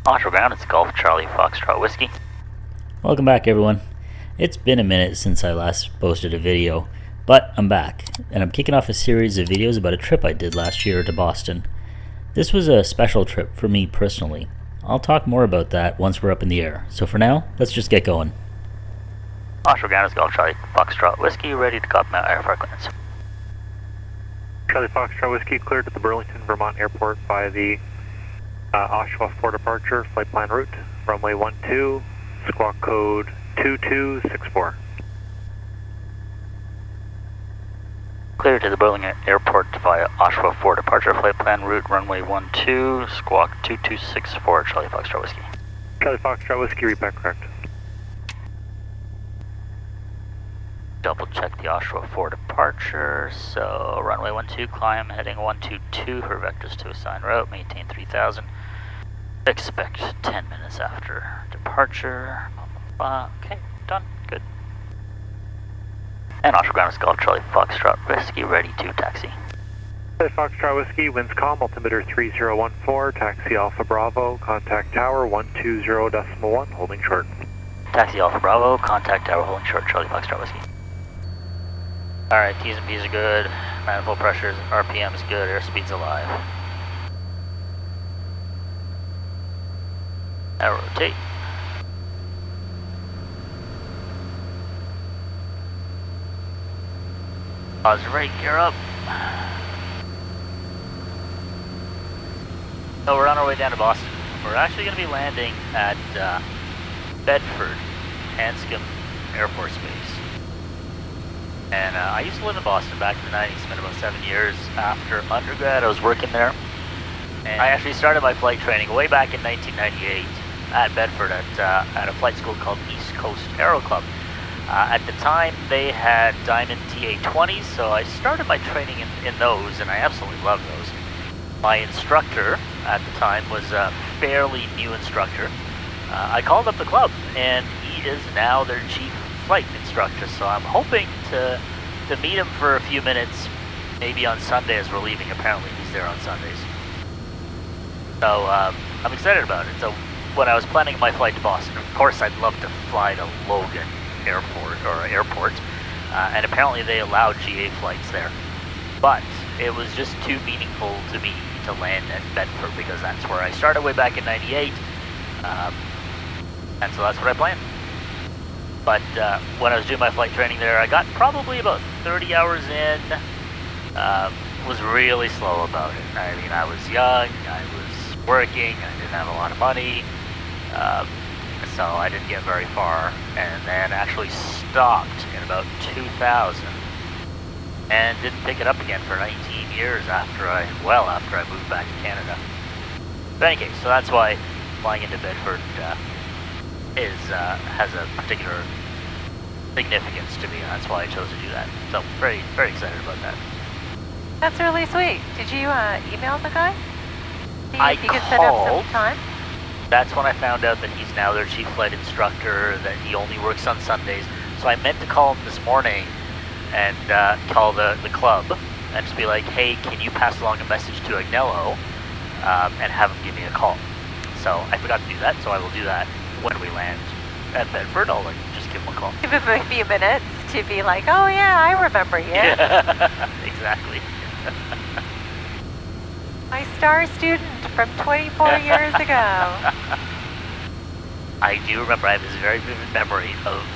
Offshore ground, it's Golf Charlie Foxtrot Whiskey. Welcome back, everyone. It's been a minute since I last posted a video, but I'm back, and I'm kicking off a series of videos about a trip I did last year to Boston. This was a special trip for me personally. I'll talk more about that once we're up in the air, so for now, let's just get going. Offshore ground, it's Golf Charlie Foxtrot Whiskey, ready to copy my IFR clearance. Charlie Foxtrot Whiskey cleared at the Burlington, Vermont airport by the Oshawa for departure, flight plan route, runway 12, squawk code 2264. Cleared to the Burlington airport via Oshawa for departure, flight plan route, runway 12, squawk 2264, Charlie Foxtrot Whiskey. Charlie Foxtrot Whiskey, repack correct. Double check the Oshawa for departure, so runway 12, climb, heading 122, her vectors to assigned route, maintain 3000. Expect 10 minutes after departure. Okay, done, good. And Oshawa ground is Golf Charlie Foxtrot Whiskey, ready to taxi. Charlie Foxtrot Whiskey, winds calm, altimeter 3014, taxi Alpha Bravo, contact tower 120.1, holding short. Taxi Alpha Bravo, contact tower holding short, Charlie Foxtrot Whiskey. Alright, T's and P's are good, manifold pressures, RPM is good, airspeed's alive. Now rotate. Pause right, gear up. So we're on our way down to Boston. We're actually going to be landing at Bedford, Hanscom Air Force Base. And I used to live in Boston back in the 90s, spent about 7 years after undergrad. I was working there. And I actually started my flight training way back in 1998 at Bedford at a flight school called East Coast Aero Club. At the time, they had Diamond TA-20s, so I started my training in those, and I absolutely loved those. My instructor at the time was a fairly new instructor. I called up the club, and he is now their chief flight instructor, so I'm hoping to meet him for a few minutes, maybe on Sunday as we're leaving. Apparently he's there on Sundays. So I'm excited about it. So when I was planning my flight to Boston, of course I'd love to fly to Logan Airport, and apparently they allow GA flights there. But it was just too meaningful to me to land at Bedford because that's where I started way back in '98, and so that's what I planned. But when I was doing my flight training there, I got probably about 30 hours in. Was really slow about it. I mean, I was young, I was working, I didn't have a lot of money, so I didn't get very far, and then actually stopped in about 2000 and didn't pick it up again for 19 years after I moved back to Canada. But in any case, so that's why flying into Bedford has a particular significance to me, and that's why I chose to do that. So very, very excited about that. That's really sweet. Did you email the guy? See I if you could set up some called. time? That's when I found out that he's now their chief flight instructor, that he only works on Sundays. So I meant to call him this morning and call the club and just be like, hey, can you pass along a message to Agnello and have him give me a call? So I forgot to do that, so I will do that when we land at Bedford. I'll just give him a call. Give him a few minutes to be like, oh yeah, I remember you. Yeah, exactly. My star student from 24 years ago. I do remember, I have this very vivid memory of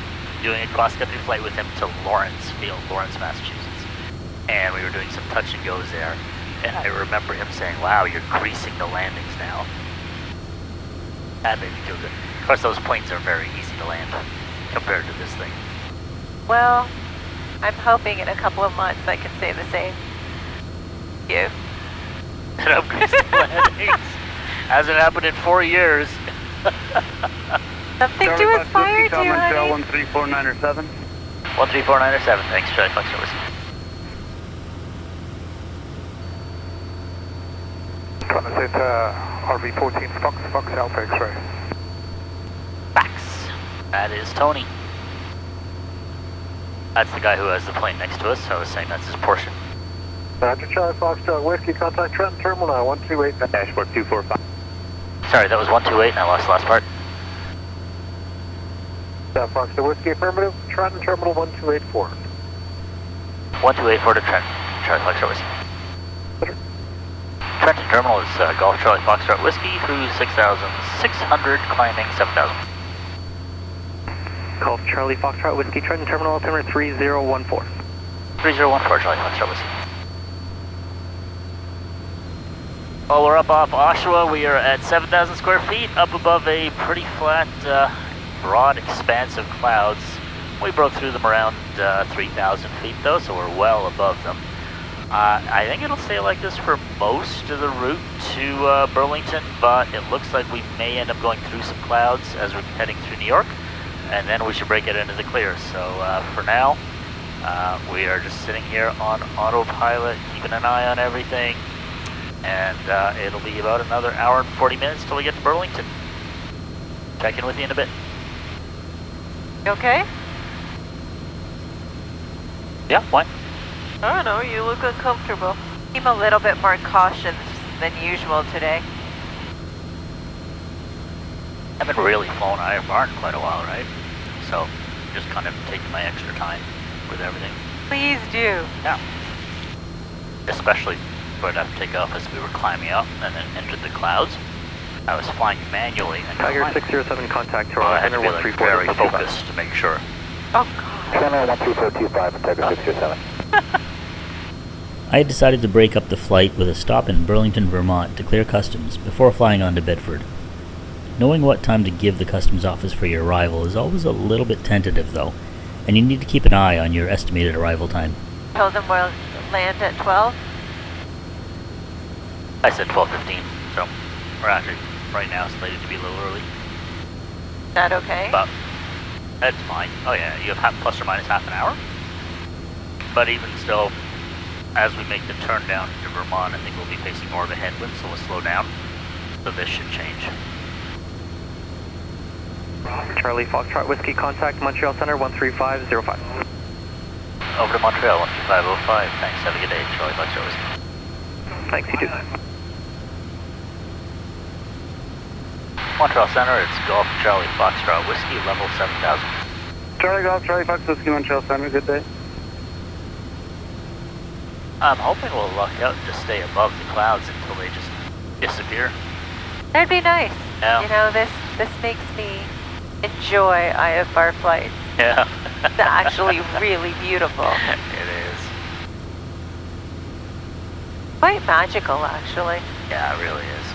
doing a cross-country flight with him to Lawrence, Massachusetts. And we were doing some touch and goes there. And I remember him saying, wow, you're greasing the landings now. That made me feel good. Of course, those planes are very easy to land compared to this thing. Well, I'm hoping in a couple of months I can say the same. You. And I'm greasing landings. Hasn't happened in 4 years. Something to aspire to, honey. 13497. 13497, thanks, Charlie Foxtrot Whiskey. Transit RV14 Fox Alpha X-ray. Fax. That is Tony. That's the guy who has the plane next to us, so I was saying that's his portion. Roger, Charlie Foxtrot Whiskey, contact Trenton Terminal 128, dashboard 245. Sorry, that was 128 and I lost the last part. Foxtrot Whiskey affirmative, Trenton Terminal 1284. 1284 to Trenton, Charlie Foxtrot Whiskey. Trenton Terminal is Golf Charlie Foxtrot Whiskey through 6,600, climbing 7,000. Golf Charlie Foxtrot Whiskey, Trenton Terminal, altimeter 3014. 3014, Charlie Foxtrot Whiskey. Well, we're up off Oshawa. We are at 7,000 square feet, up above a pretty flat, broad expanse of clouds. We broke through them around 3,000 feet though, so we're well above them. I think it'll stay like this for most of the route to Burlington, but it looks like we may end up going through some clouds as we're heading through New York, and then we should break it into the clear. So for now, we are just sitting here on autopilot, keeping an eye on everything, and it'll be about another hour and 40 minutes till we get to Burlington. Check in with you in a bit. You okay? Yeah, why? I don't know, you look uncomfortable. Seem a little bit more cautious than usual today. I haven't really flown IFR in quite a while, right? So, just kind of taking my extra time with everything. Please do. Yeah. Especially right after takeoff as we were climbing up and then entered the clouds. I was flying manually. And Tiger 607 contact to I our had to be like very focused to make sure. Oh God. Channel 13425 and Tiger 607. I had decided to break up the flight with a stop in Burlington, Vermont to clear customs before flying on to Bedford. Knowing what time to give the customs office for your arrival is always a little bit tentative though, and you need to keep an eye on your estimated arrival time. Told them we'll land at 12? I said 12:15, so we're actually right now slated to be a little early. Is that okay? But that's fine. Oh yeah, you have plus or minus half an hour. But even still, as we make the turn down to Vermont, I think we'll be facing more of a headwind, so we'll slow down. So this should change. Charlie Foxtrot Whiskey, contact Montreal Center 13505. Over to Montreal, 12505. Thanks, have a good day, Charlie Foxtrot Whiskey. Thanks, you too. Montreal Center, it's Golf Charlie Foxtrot Whiskey, level 7,000. Charlie Golf, Charlie Fox Whiskey, Montreal Center, good day. I'm hoping we'll luck out and just stay above the clouds until they just disappear. That'd be nice. Yeah. You know, this makes me enjoy IFR flights. Yeah. It's actually really beautiful. It is. Quite magical, actually. Yeah, it really is.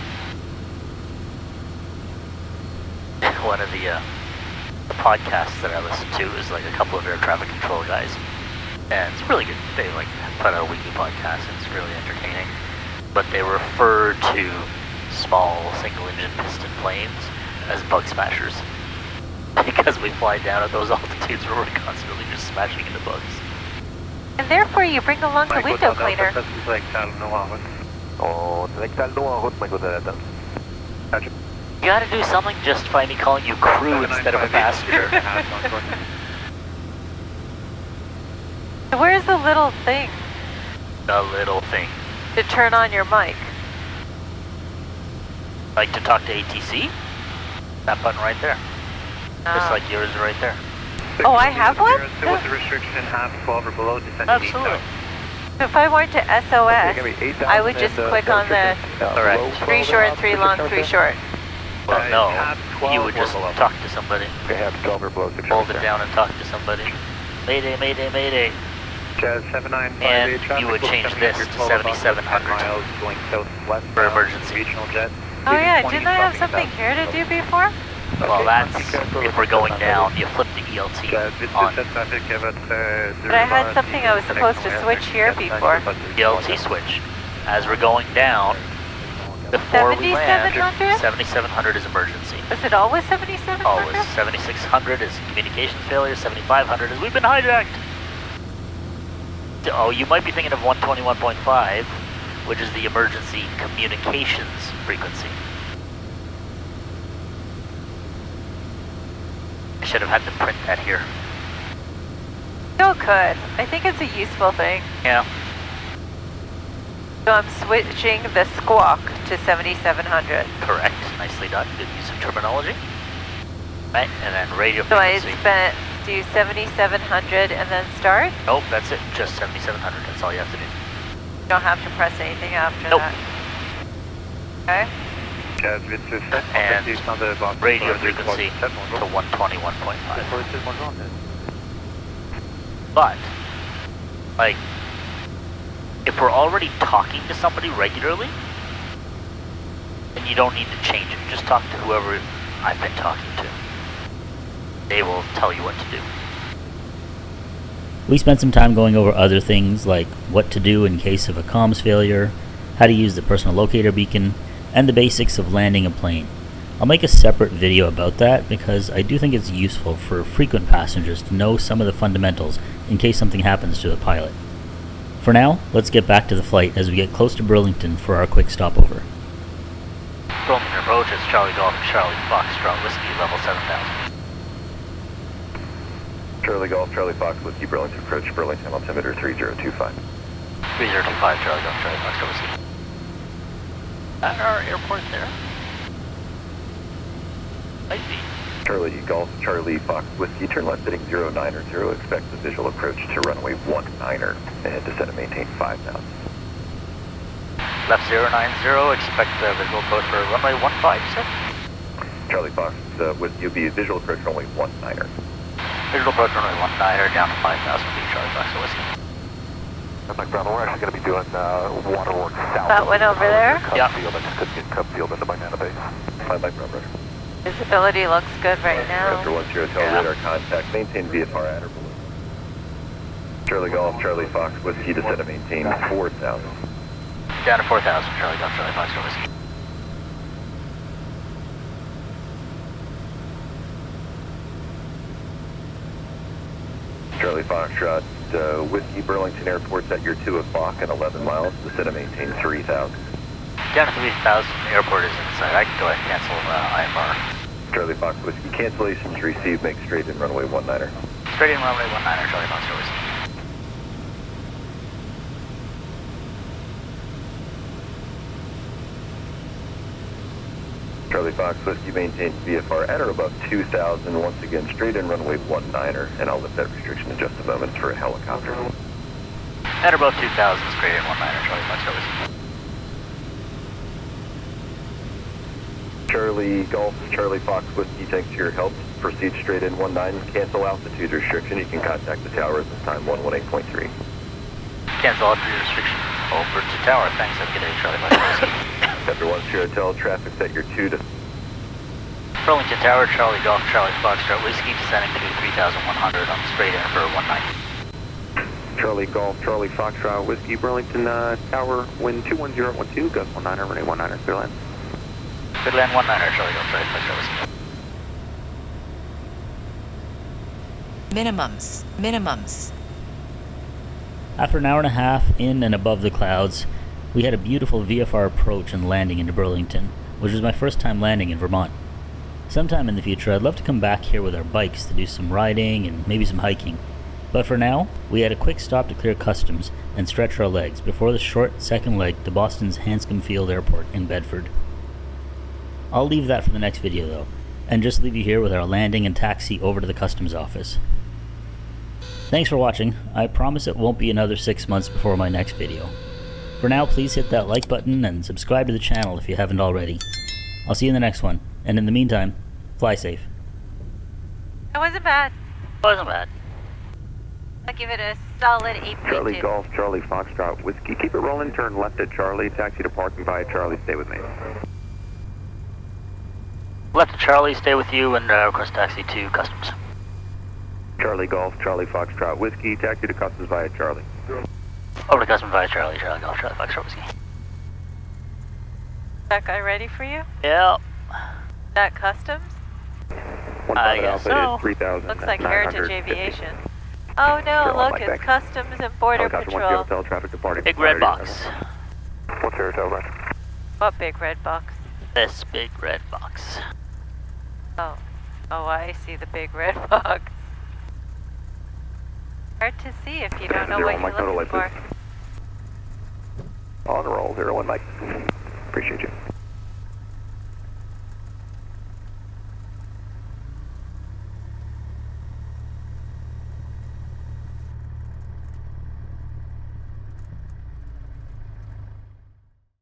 One of the podcasts that I listen to is like a couple of air traffic control guys. And it's really good. They like put out a weekly podcast and it's really entertaining. But they refer to small single-engine piston planes as bug smashers. Because we fly down at those altitudes where we're constantly just smashing into bugs. And therefore you bring along the window cleaner. You gotta do something just by me calling you crew instead of a passenger. Where's the little thing The little thing. to turn on your mic? Like to talk to ATC? That button right there. Just like yours right there. Oh, I have one? With the restriction half 12 or below, descend Absolutely. So if I went to SOS, I would just click on the Correct. 3 short, 3 long, 3 short. Well, no, you would just talk to somebody. We have 12 or below. Hold it down and talk to somebody. Mayday, mayday, mayday. Jazz 7958 And traffic, you would will change send this your to 12 about 7700 miles going southwest for emergency. regional jet. Oh yeah, didn't I have something here to do before? Well, that's if we're going down, you flip the ELT on. But I had something I was supposed to switch here before. ELT switch. As we're going down, before we land, 7700? 7700 is emergency. Was it always 7700? Always. 7600 is communications failure, 7500 is we've been hijacked. Oh, you might be thinking of 121.5, which is the emergency communications frequency. I should have had to print that here. Still could. I think it's a useful thing. Yeah. So I'm switching the squawk to 7700. Correct. Nicely done. Good use of terminology. Right, and then radio So I frequency. do 7700 and then start? Nope, that's it. Just 7700. That's all you have to do. You don't have to press anything after Nope. that. Okay. And radio frequency to 121.5. But, like, if we're already talking to somebody regularly, then you don't need to change it. Just talk to whoever I've been talking to. They will tell you what to do. We spent some time going over other things like what to do in case of a comms failure, how to use the personal locator beacon, and the basics of landing a plane. I'll make a separate video about that because I do think it's useful for frequent passengers to know some of the fundamentals in case something happens to the pilot. For now, let's get back to the flight as we get close to Burlington for our quick stopover. Burlington approach is Charlie Golf, Charlie Foxtrot, Whiskey, level 7000. Charlie Golf, Charlie Fox, Whiskey, Burlington approach, Burlington, altimeter 3025. 3025, Charlie Golf, Charlie Foxtrot, Whiskey. At our airport there. Might be. Charlie Golf, Charlie Fox, Whiskey, turn left heading 090, expect the visual approach to runway 19er, and descend and maintain 5000. Left 090, expect the visual approach for runway 15, you said? Charlie Fox, Whiskey, you'll be visual approach runway 19er. Visual approach runway 19er, down to 5000 feet, Charlie Foxtrot, Whiskey. Mike Brown, we're actually going to be doing waterwork south. That one over there? Yeah. Field. I just couldn't get Cub Field into my database. Mike Brown, Roger. Visibility looks good right now. After 10 radar contact, maintain VFR at or below. Charlie Golf, Charlie Fox, Whiskey, descend and maintain 4000. Down to 4000, Charlie Golf, Charlie Foxtrot, Whiskey. Charlie Foxtrot, Whiskey, Burlington Airport's at your 2 o'clock and 11 miles, descend and maintain 3000. Down to 3000, airport is inside. I can go ahead and cancel IFR. Charlie Fox, Whiskey, cancellations received, make straight in runway 19er. Straight in runway 19er, Charlie Foxtrot, Whiskey. Charlie Fox, Whiskey, maintain VFR at or above 2000, once again straight in runway 19er, and I'll lift that restriction in just a moment for a helicopter. At above 2000, straight in 19er, Charlie Foxtrot, Whiskey. Charlie Golf, Charlie Fox, Whiskey, thanks for your help. Proceed straight in 19, cancel altitude restriction. You can contact the tower at this time, 118.3. Cancel altitude restriction over to tower. Thanks, have a good day, Charlie Foxtrot, Whiskey. After 1 Sierra Hotel, traffic's at your 2 to... Burlington Tower, Charlie Golf, Charlie Foxtrot, Whiskey, descending to 3100 on straight in for 19. Charlie Golf, Charlie Foxtrot, Whiskey, Burlington Tower, wind 21012, gust 19er, runway 19er, clear land. Good land 19er, Charlie Golf, Charlie Foxtrot, Whiskey. Minimums. After an hour and a half in and above the clouds, we had a beautiful VFR approach and landing into Burlington, which was my first time landing in Vermont. Sometime in the future, I'd love to come back here with our bikes to do some riding and maybe some hiking. But for now, we had a quick stop to clear customs and stretch our legs before the short second leg to Boston's Hanscom Field Airport in Bedford. I'll leave that for the next video though, and just leave you here with our landing and taxi over to the customs office. Thanks for watching. I promise it won't be another 6 months before my next video. For now, please hit that like button and subscribe to the channel if you haven't already. I'll see you in the next one, and in the meantime, fly safe. It wasn't bad. Wasn't bad. I'll give it a solid 8.2. Charlie Golf, Charlie Foxtrot, Whiskey, keep it rolling, turn left at Charlie, taxi to parking via Charlie, stay with me. Left to Charlie, stay with you, and request taxi to customs. Charlie Golf, Charlie Foxtrot, Whiskey, taxi to customs via Charlie. Over to customs via Charlie, Charlie Golf, Charlie Foxtrot, Whiskey. That guy ready for you? Yep. That customs? I guess so. 3,000. Looks like Heritage Aviation. Oh no, look, it's Customs and Border Patrol. Big red box. What's Sierra Hotel, right? What big red box? This big red box. Oh, I see the big red box. Hard to see if you don't know what you're looking for. On roll, 01 Mike. Appreciate you.